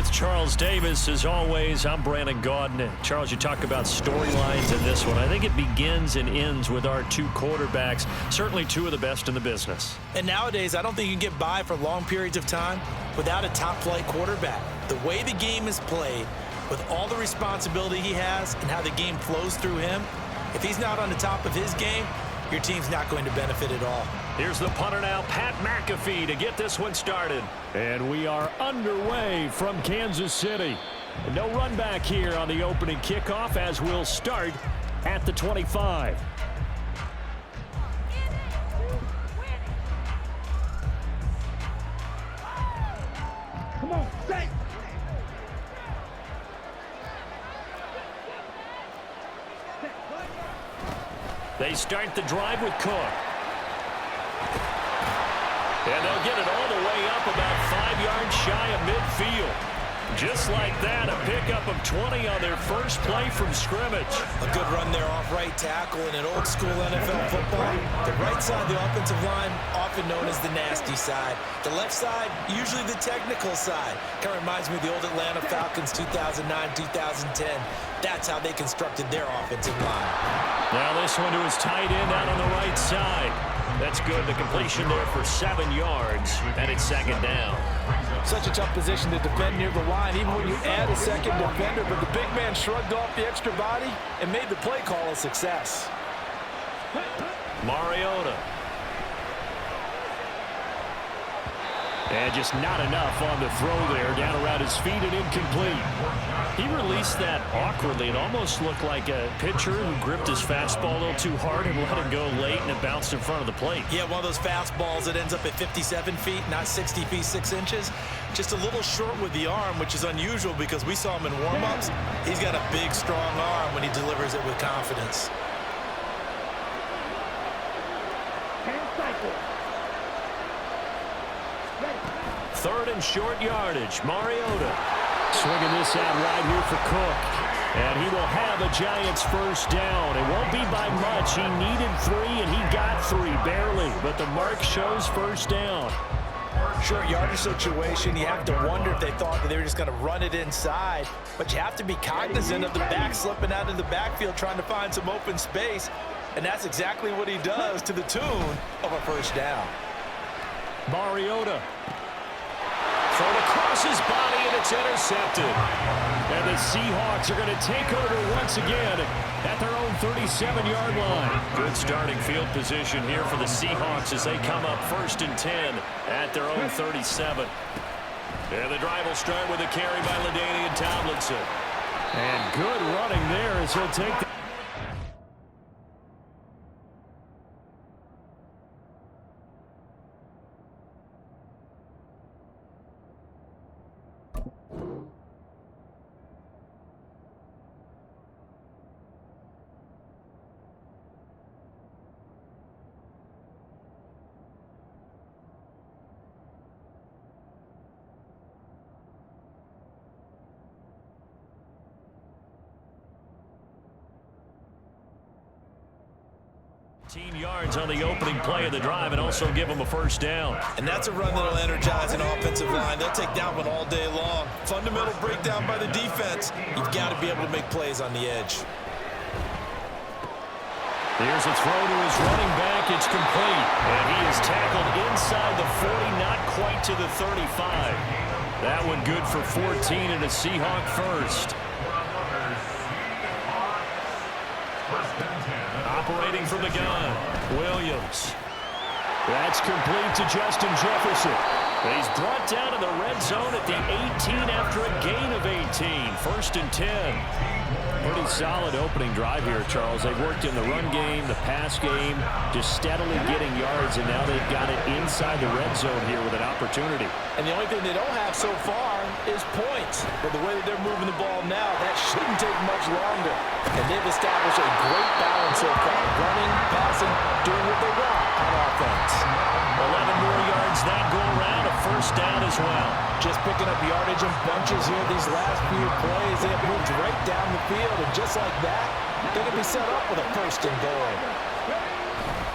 with Charles Davis. As always, I'm Brandon Gaudin. Charles, you talk about storylines in this one. I think it begins and ends with our two quarterbacks, certainly two of the best in the business. And nowadays, I don't think you can get by for long periods of time without a top-flight quarterback. The way the game is played, with all the responsibility he has and how the game flows through him, if he's not on the top of his game, your team's not going to benefit at all. Here's the punter now, Pat McAfee, to get this one started. And we are underway from Kansas City. No run back here on the opening kickoff as we'll start at the 25. Come on, stay. They start the drive with Cook. And they'll get it all the way up about 5 yards shy of midfield. Just like that, a pickup of 20 on their first play from scrimmage. A good run there off right tackle in an old-school NFL football. The right side of the offensive line, often known as the nasty side. The left side, usually the technical side. Kind of reminds me of the old Atlanta Falcons 2009-2010. That's how they constructed their offensive line. Now this one to his tight end out on the right side. That's good. The completion there for 7 yards, and it's second down. Such a tough position to defend near the line, even when you add a second defender. But the big man shrugged off the extra body and made the play call a success. Mariota. And just not enough on the throw there, down around his feet and incomplete. He released that awkwardly. It almost looked like a pitcher who gripped his fastball a little too hard and let it go late, and it bounced in front of the plate. Yeah, one of those fastballs that ends up at 57 feet, not 60 feet, 6 inches. Just a little short with the arm, which is unusual because we saw him in warm-ups. He's got a big, strong arm when he delivers it with confidence. Third and short yardage. Mariota swinging this out right here for Cook. And he will have a Giants first down. It won't be by much. He needed 3, and he got 3, barely. But the mark shows first down. Short yardage situation, you have to wonder if they thought that they were just going to run it inside. But you have to be cognizant of the back slipping out of the backfield trying to find some open space. And that's exactly what he does to the tune of a first down. Mariota. Thrown across his body, and it's intercepted. And the Seahawks are going to take over once again at their own 37-yard line. Good starting field position here for the Seahawks as they come up 1st and 10 at their own 37. And the drive will start with a carry by LaDainian Tomlinson. And good running there as he'll take the yards on the opening play of the drive and also give them a first down. And that's a run that'll energize an offensive line. They'll take that one all day long. Fundamental breakdown by the defense. You've got to be able to make plays on the edge. Here's a throw to his running back. It's complete. And he is tackled inside the 40, not quite to the 35. That one good for 14 and a Seahawk first. Operating from the gun, Williams. That's complete to Justin Jefferson. He's brought down in the red zone at the 18 after a gain of 18. 1st and 10. Pretty solid opening drive here, Charles. They've worked in the run game, the pass game, just steadily getting yards, and now they've got it inside the red zone here with an opportunity. And the only thing they don't have so far is points. But the way that they're moving the ball now, that shouldn't take much longer. And they've established a great balance so far. Running, passing, doing what they want on offense. 11 more yards that go around, a first down as well. Just picking up yardage in bunches here these last few plays. They have moved right down the field, and just like that, they're going to be set up with a 1st and goal.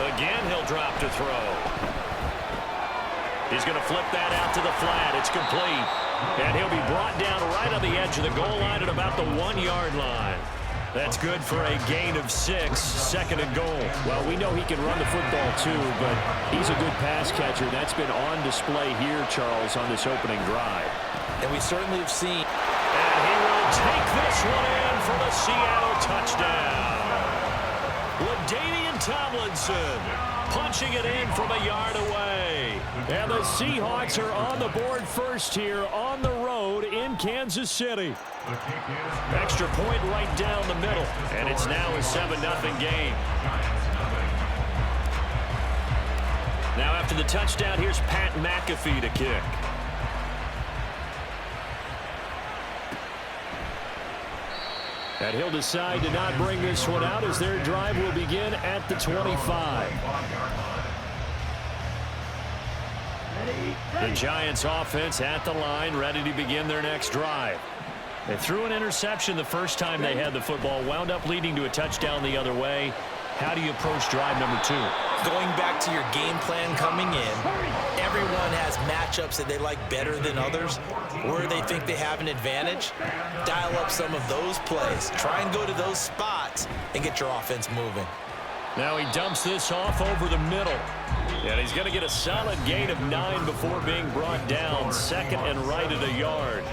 Again, he'll drop to throw. He's going to flip that out to the flat. It's complete. And he'll be brought down right on the edge of the goal line at about the 1-yard line. That's good for a gain of 6, second and goal. Well, we know he can run the football too, but he's a good pass catcher. That's been on display here, Charles, on this opening drive. And we certainly have seen. And he will take this one in for the Seattle touchdown. LaDainian Tomlinson punching it in from a yard away. And the Seahawks are on the board first here on the road in Kansas City. Extra point right down the middle. And it's now a 7-0 game. Now after the touchdown, here's Pat McAfee to kick. And he'll decide to not bring this one out as their drive will begin at the 25. The Giants offense at the line, ready to begin their next drive. They threw an interception the first time they had the football, wound up leading to a touchdown the other way. How do you approach drive number 2? Going back to your game plan coming in, everyone has matchups that they like better than others, where they think they have an advantage. Dial up some of those plays. Try and go to those spots and get your offense moving. Now he dumps this off over the middle. And he's going to get a solid gain of 9 before being brought down. Second and right at a yard.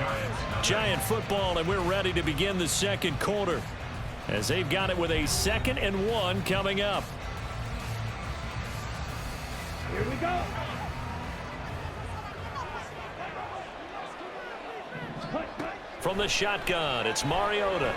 Giant football, and we're ready to begin the second quarter, as they've got it with a 2nd and 1 coming up. Here we go. From the shotgun, it's Mariota.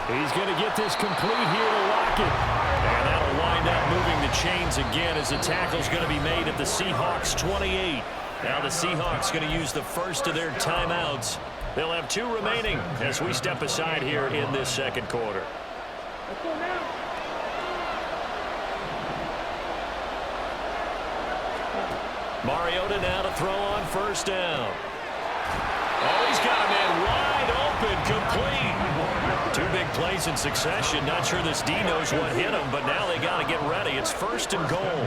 He's going to get this complete here to Lockett. And that'll wind up moving the chains again as the tackle's going to be made at the Seahawks 28. Now the Seahawks going to use the first of their timeouts. They'll have 2 remaining as we step aside here in this second quarter. Let's go now. Mariota now to throw on first down. Oh, he's got a man wide open, complete. 2 big plays in succession. Not sure this D knows what hit him, but now they got to get ready. It's 1st and goal.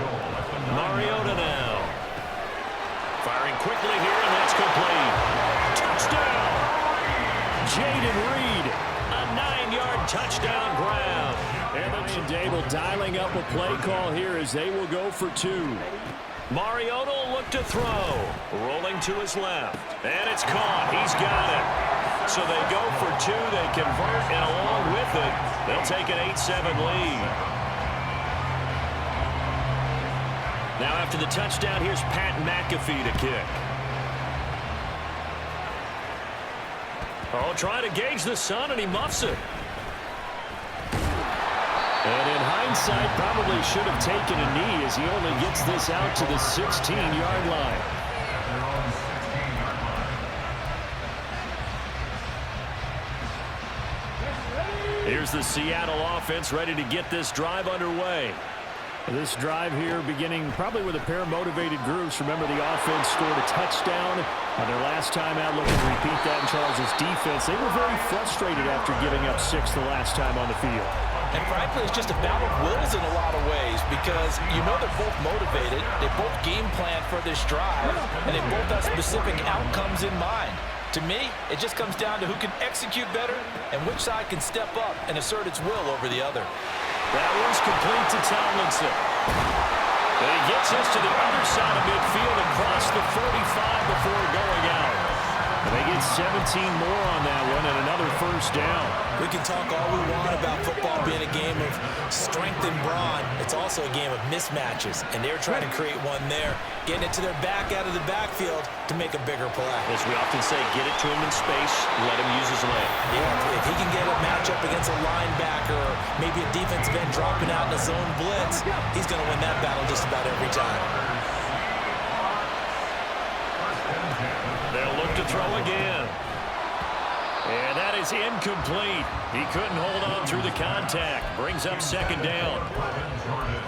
Mariota now. Firing quickly here, and that's complete. Touchdown! Jaden Reed, a 9-yard touchdown grab. And Dable dialing up a play call here as they will go for 2. Mariota will look to throw. Rolling to his left. And it's caught. He's got it. So they go for 2. They convert, and along with it, they'll take an 8-7 lead. Now after the touchdown, here's Pat McAfee to kick. Oh, trying to gauge the sun, and he muffs it. And in hindsight, probably should have taken a knee as he only gets this out to the 16-yard line. Here's the Seattle offense ready to get this drive underway. This drive here beginning probably with a pair of motivated groups. Remember, the offense scored a touchdown on their last time out. Looking to repeat that in Charles' defense. They were very frustrated after giving up 6 the last time on the field. And frankly, it's just a battle of wills in a lot of ways, because you know they're both motivated. They both game plan for this drive, and they both have specific outcomes in mind. To me, it just comes down to who can execute better and which side can step up and assert its will over the other. That one's complete to Tomlinson. And he gets this to the other side of midfield across the 45 before going out. And they get 17 more on that one and another first down. We can talk all we want about football being a game of strength and brawn. It's also a game of mismatches, and they're trying to create one there, getting it to their back out of the backfield to make a bigger play. As we often say, get it to him in space, let him use his leg. Yeah, if he can get a matchup against a linebacker or maybe a defensive end dropping out in a zone blitz, he's going to win that battle just about every time. They'll look to throw again. And that is incomplete. He couldn't hold on through the contact. Brings up second down.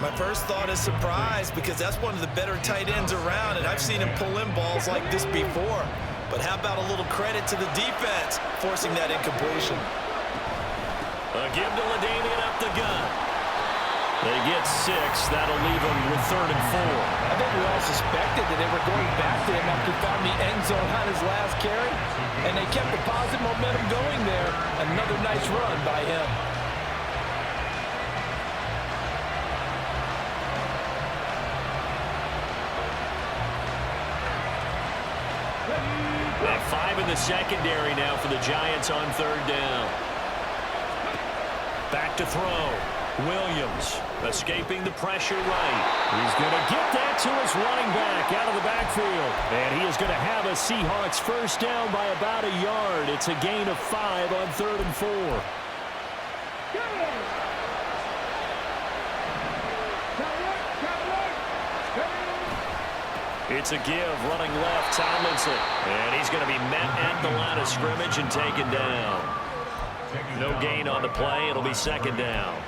My first thought is surprise, because that's one of the better tight ends around, and I've seen him pull in balls like this before. But how about a little credit to the defense forcing that incompletion? A give to LaDainian up the gun. They get 6. That'll leave them with 3rd and 4. I think we all suspected that they were going back to him after he found the end zone on his last carry, and they kept the positive momentum going there. Another nice run by him. They have 5 in the secondary now for the Giants on 3rd down. Back to throw. Williams escaping the pressure right. He's going to get that to his running back out of the backfield. And he is going to have a Seahawks first down by about a yard. It's a gain of 5 on 3rd and 4. It's a give, running left, Tomlinson. And he's going to be met at the line of scrimmage and taken down. No gain on the play. It'll be 2nd down.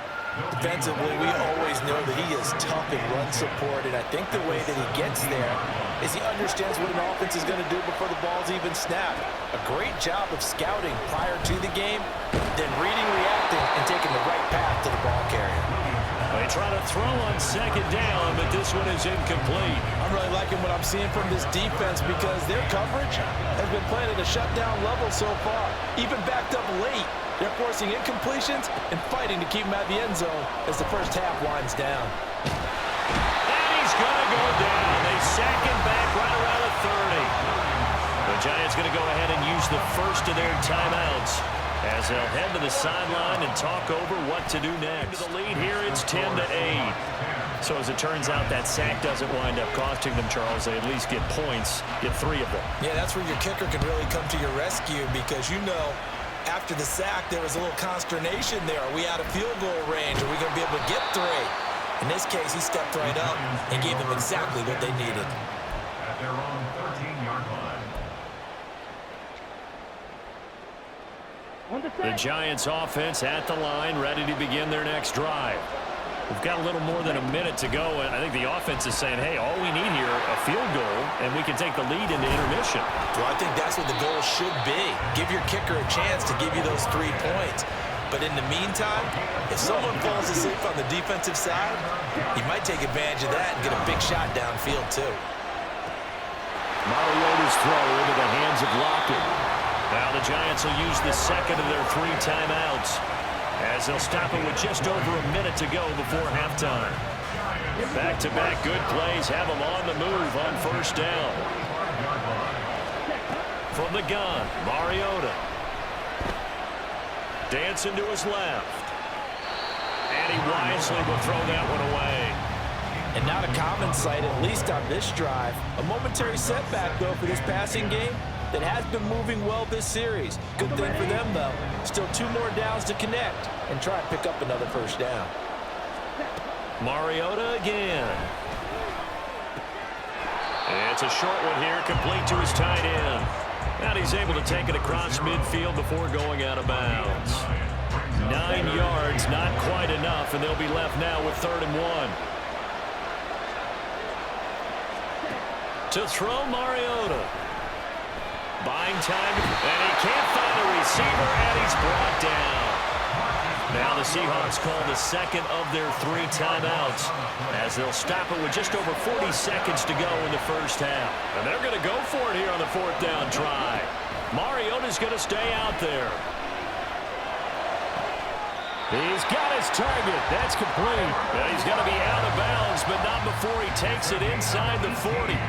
Defensively, we always know that he is tough in run support, and I think the way that he gets there is he understands what an offense is going to do before the ball's even snapped. A great job of scouting prior to the game, then reading, reacting, and taking the right path to the ball carrier. They try to throw on 2nd down, but this one is incomplete. I'm really liking what I'm seeing from this defense because their coverage has been playing at a shutdown level so far. Even backed up late, they're forcing incompletions and fighting to keep him at the end zone as the first half winds down. And he's going to go down. They sack him back right around the 30. The Giants going to go ahead and use the first of their timeouts as they'll head to the sideline and talk over what to do next. To the lead here, it's 10-8. So as it turns out, that sack doesn't wind up costing them, Charles. They at least get points, get 3 of them. Yeah, that's where your kicker can really come to your rescue because you know after the sack there was a little consternation there. Are we out of field goal range? Are we going to be able to get 3? In this case, he stepped right up and gave them exactly what they needed. At their own 13-yard line. The Giants offense at the line, ready to begin their next drive. We've got a little more than a minute to go, and I think the offense is saying, hey, all we need here, a field goal, and we can take the lead into intermission. Well, I think that's what the goal should be. Give your kicker a chance to give you those 3 points. But in the meantime, if someone falls asleep on the defensive side, he might take advantage of that and get a big shot downfield, too. Mariota's throw into the hands of Lockett. Now the Giants will use the second of their 3 timeouts as they'll stop it with just over a minute to go before halftime. Back-to-back good plays have them on the move on 1st down. From the gun, Mariota. Dancing to his left. And he wisely will throw that one away. And not a common sight, at least on this drive. A momentary setback, though, for this passing game that has been moving well this series. Good thing for them, though. Still 2 more downs to connect and try and pick up another 1st down. Mariota again. It's a short one here, complete to his tight end. And he's able to take it across midfield before going out of bounds. 9 yards, not quite enough, and they'll be left now with 3rd and 1. To throw Mariota. Buying time, and he can't find a receiver, and he's brought down. Now the Seahawks call the second of their 3 timeouts as they'll stop it with just over 40 seconds to go in the first half. And they're going to go for it here on the 4th down try. Mariota's going to stay out there. He's got his target. That's complete. And he's going to be out of bounds, but not before he takes it inside the 40.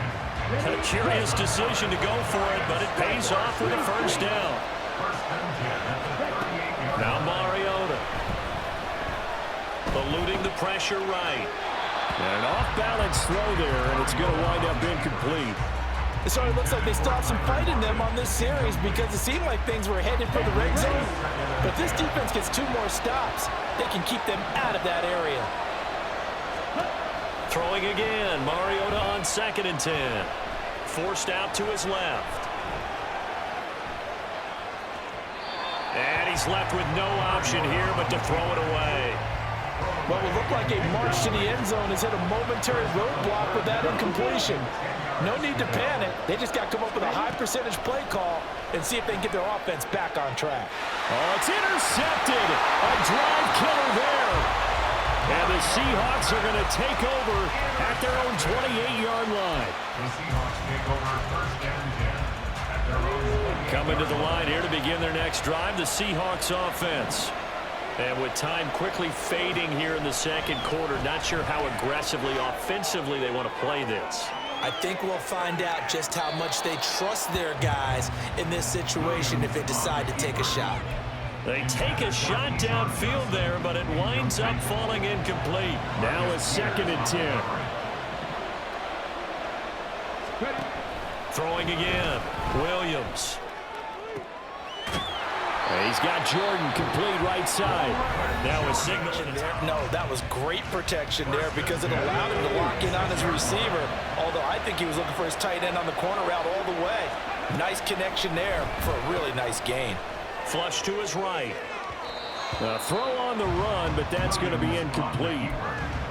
A curious decision to go for it, but it pays off with a 1st down. Now Mariota. Eluding the pressure right. And an off-balance throw there, and it's going to wind up incomplete. It sort of looks like they still have some fight in them on this series because it seemed like things were headed for the red zone. But this defense gets 2 more stops. They can keep them out of that area. Throwing again. Mariota on 2nd and 10. Forced out to his left. And he's left with no option here but to throw it away. What will look like a march to the end zone has hit a momentary roadblock with that incompletion. No need to panic. They just got to come up with a high percentage play call and see if they can get their offense back on track. Oh, it's intercepted. A drive killer there. And the Seahawks are going to take over at their own 28-yard line. The Seahawks take over first and 10 at their own. Coming to the line here to begin their next drive, the Seahawks offense. And with time quickly fading here in the second quarter, not sure how aggressively, offensively they want to play this. I think we'll find out just how much they trust their guys in this situation if they decide to take a shot. They take a shot downfield there, but it winds up falling incomplete. Now a 2nd and 10. Throwing again, Williams. He's got Jordan complete right side. Now a signal. No, that was great protection there because it allowed him to lock in on his receiver, although I think he was looking for his tight end on the corner route all the way. Nice connection there for a really nice gain. Flush to his right. A throw on the run, but that's going to be incomplete.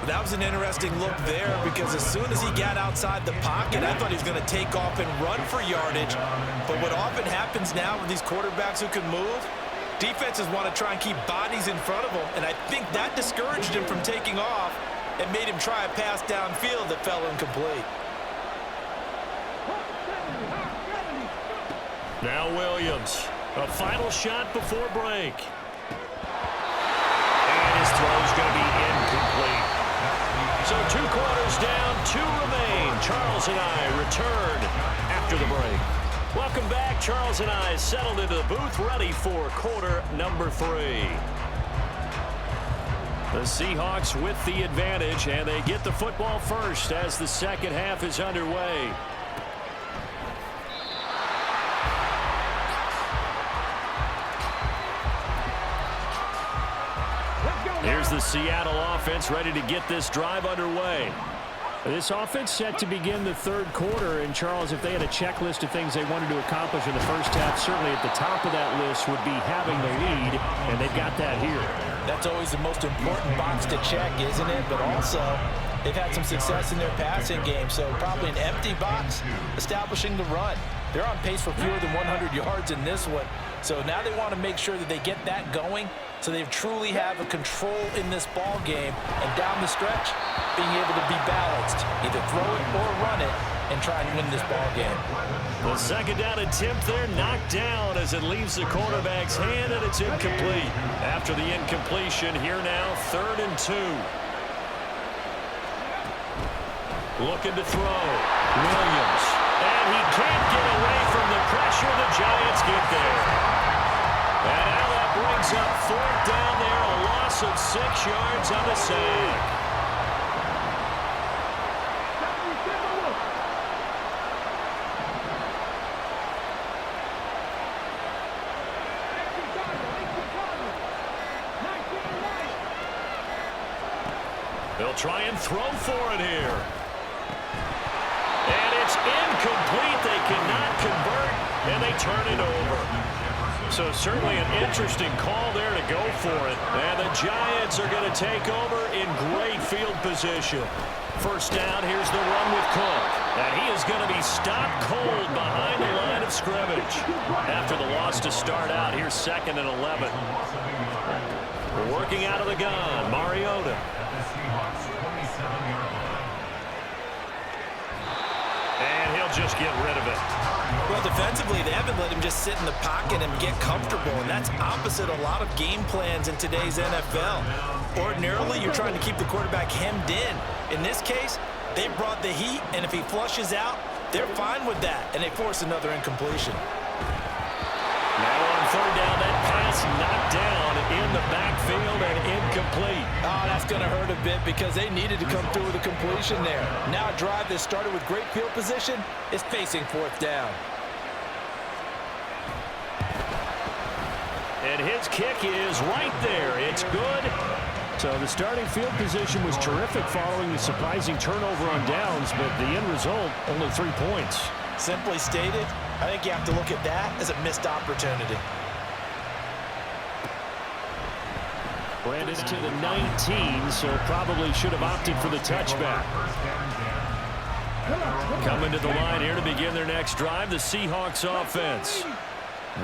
That was an interesting look there because as soon as he got outside the pocket, I thought he was going to take off and run for yardage. But what often happens now with these quarterbacks who can move, defenses want to try and keep bodies in front of them, and I think that discouraged him from taking off and made him try a pass downfield that fell incomplete. Now Williams. A final shot before break. And his throw's going to be incomplete. So 2 quarters down, 2 remain. Charles and I return after the break. Welcome back. Charles and I settled into the booth, ready for quarter number 3. The Seahawks with the advantage, and they get the football first as the second half is underway. Here's the Seattle offense ready to get this drive underway. This offense set to begin the 3rd quarter, and Charles, if they had a checklist of things they wanted to accomplish in the first half, certainly at the top of that list would be having the lead, and they've got that here. That's always the most important box to check, isn't it? But also, they've had some success in their passing game, so probably an empty box establishing the run. They're on pace for fewer than 100 yards in this one, so now they want to make sure that they get that going so they truly have a control in this ball game, and down the stretch, being able to be balanced, either throw it or run it, and try and win this ball game. The 2nd down attempt there knocked down as it leaves the quarterback's hand, and it's incomplete. After the incompletion, here now, 3rd and 2. Looking to throw. Williams. And he can't get away from the pressure. The Giants get there. And now that brings up 4th down there, a loss of 6 yards on the sack. They'll try and throw for it here. And it's incomplete. They cannot convert, and they turn it over. So certainly an interesting call there to go for it. And the Giants are going to take over in great field position. First down, here's the run with Cook. And he is going to be stopped cold behind the line of scrimmage. After the loss to start out, here's 2nd and 11. Working out of the gun, Mariota. And he'll just get rid of it. Well, defensively, they haven't let him just sit in the pocket and get comfortable, and that's opposite a lot of game plans in today's NFL. Ordinarily, you're trying to keep the quarterback hemmed in. In this case, they brought the heat, and if he flushes out, they're fine with that, and they force another incompletion. Now on 3rd down, that pass knocked down in the backfield and incomplete. Oh, that's going to hurt a bit because they needed to come through with a completion there. Now a drive that started with great field position is facing 4th down. And his kick is right there. It's good. So the starting field position was terrific following the surprising turnover on downs, but the end result, only 3 points. Simply stated, I think you have to look at that as a missed opportunity. Brandon to the 19, so probably should have opted for the touchback. Coming to the line here to begin their next drive, the Seahawks offense.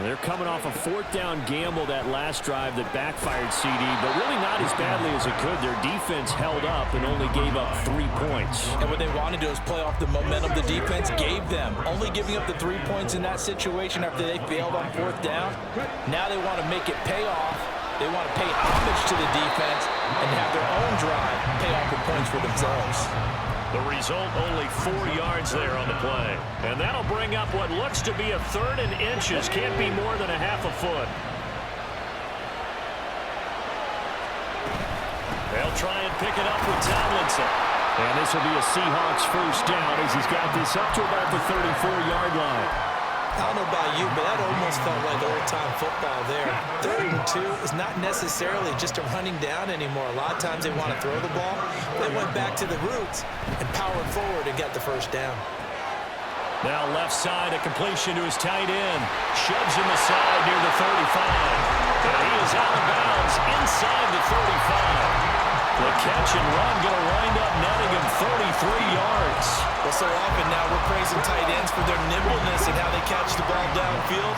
They're coming off a fourth down gamble that last drive that backfired CD, but really not as badly as it could. Their defense held up and only gave up 3 points. And what they want to do is play off the momentum the defense gave them. Only giving up the 3 points in that situation after they failed on fourth down. Now they want to make it pay off. They want to pay homage to the defense and have their own drive pay off the points for themselves. The result, only 4 yards there on the play. And that'll bring up what looks to be a 3rd and inches. Can't be more than a half a foot. They'll try and pick it up with Tomlinson. And this will be a Seahawks first down as he's got this up to about the 34-yard line. I don't know about you, but that almost felt like old-time football there. 3rd and 2 is not necessarily just a running down anymore. A lot of times they want to throw the ball. They went back to the roots and powered forward and got the first down. Now left side, a completion to his tight end. Shoves him aside near the 35. And he is out of bounds inside the 35. The catch and run going to wind up netting him 33 yards. Well, so often now we're praising tight ends for their nimbleness and how they catch the ball downfield.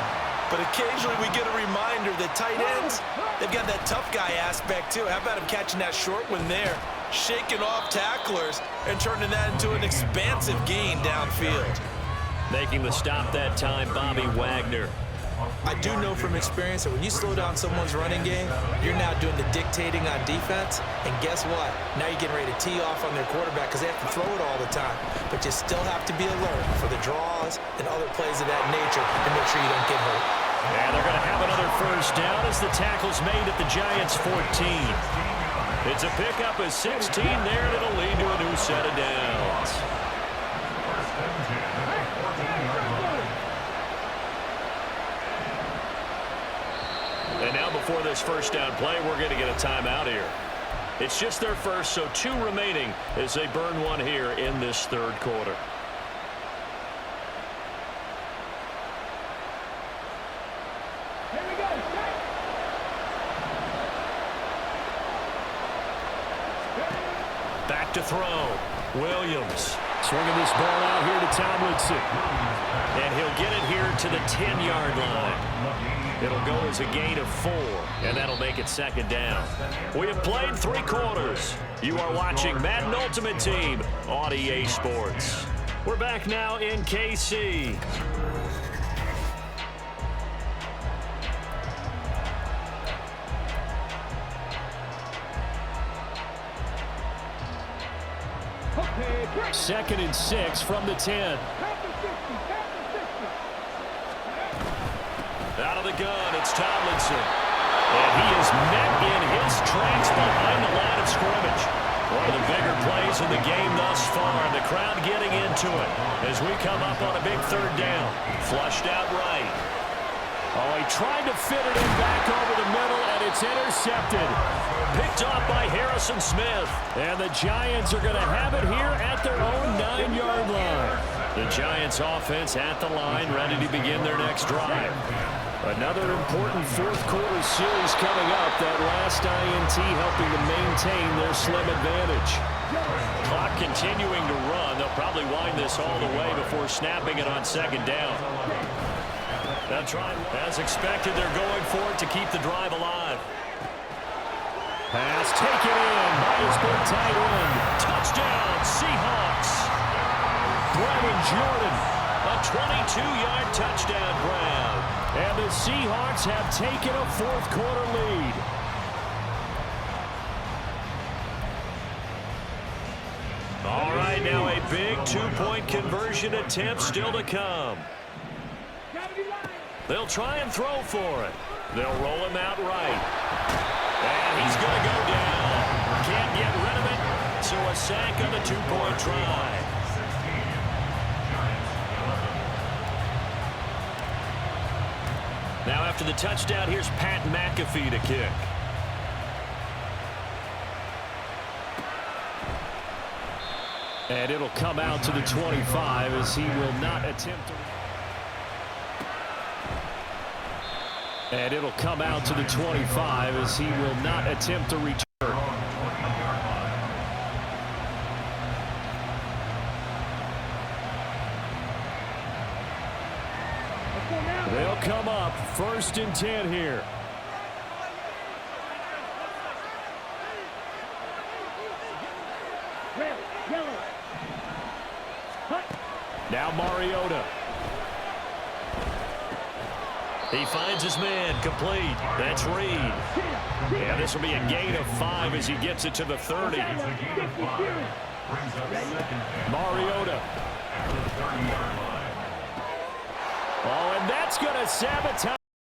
But occasionally we get a reminder that tight ends, they've got that tough guy aspect too. How about him catching that short one there, shaking off tacklers, and turning that into an expansive gain downfield? Making the stop that time, Bobby Wagner. I do know from experience that when you slow down someone's running game, you're now doing the dictating on defense. And guess what? Now you're getting ready to tee off on their quarterback because they have to throw it all the time. But you still have to be alert for the draws and other plays of that nature and make sure you don't get hurt. And they're going to have another first down as the tackle's made at the Giants' 14. It's a pickup of 16 there, and it'll lead to a new set of downs. And now before this first down play, we're going to get a timeout here. It's just their first, so 2 remaining as they burn one here in this 3rd quarter. Here we go. Back to throw. Williams swinging this ball out here to Tomlinson. And he'll get it here to the 10-yard line. It'll go as a gain of 4, and that'll make it 2nd down. We have played 3 quarters. You are watching Madden Ultimate Team on EA Sports. We're back now in KC. Okay, 2nd and 6 from the 10. Out of the gun, it's Tomlinson. And he is met in his tracks behind the line of scrimmage. One of the bigger plays in the game thus far. The crowd getting into it as we come up on a big 3rd down. Flushed out right. Oh, he tried to fit it in back over the middle, and it's intercepted. Picked off by Harrison Smith. And the Giants are going to have it here at their own 9-yard line. The Giants offense at the line, ready to begin their next drive. Another important 4th quarter series coming up. That last INT helping to maintain their slim advantage. Clock continuing to run. They'll probably wind this all the way before snapping it on 2nd down. They'll try. As expected, they're going for it to keep the drive alive. Pass taken in by his big tight end. Touchdown, Seahawks. Brevin Jordan, a 22-yard touchdown grab. And the Seahawks have taken a 4th quarter lead. All right, now a big 2-point conversion attempt still to come. They'll try and throw for it. They'll roll him out right. And he's going to go down. Can't get rid of it. So a sack on the 2-point try. Now after the touchdown, here's Pat McAfee to kick. And it'll come out to the 25 as he will not attempt to... And it'll come out to the 25 as he will not attempt to return. Let's go now. They'll come up 1st and 10 here. Red, yellow. Hut. Now Mariota. He finds his man complete. That's Reed. And this will be a gain of 5 as he gets it to the 30. It's a gain of 5. Brings up 2nd down. Mariota. At the 30-yard line. Oh, and that's going to sabotage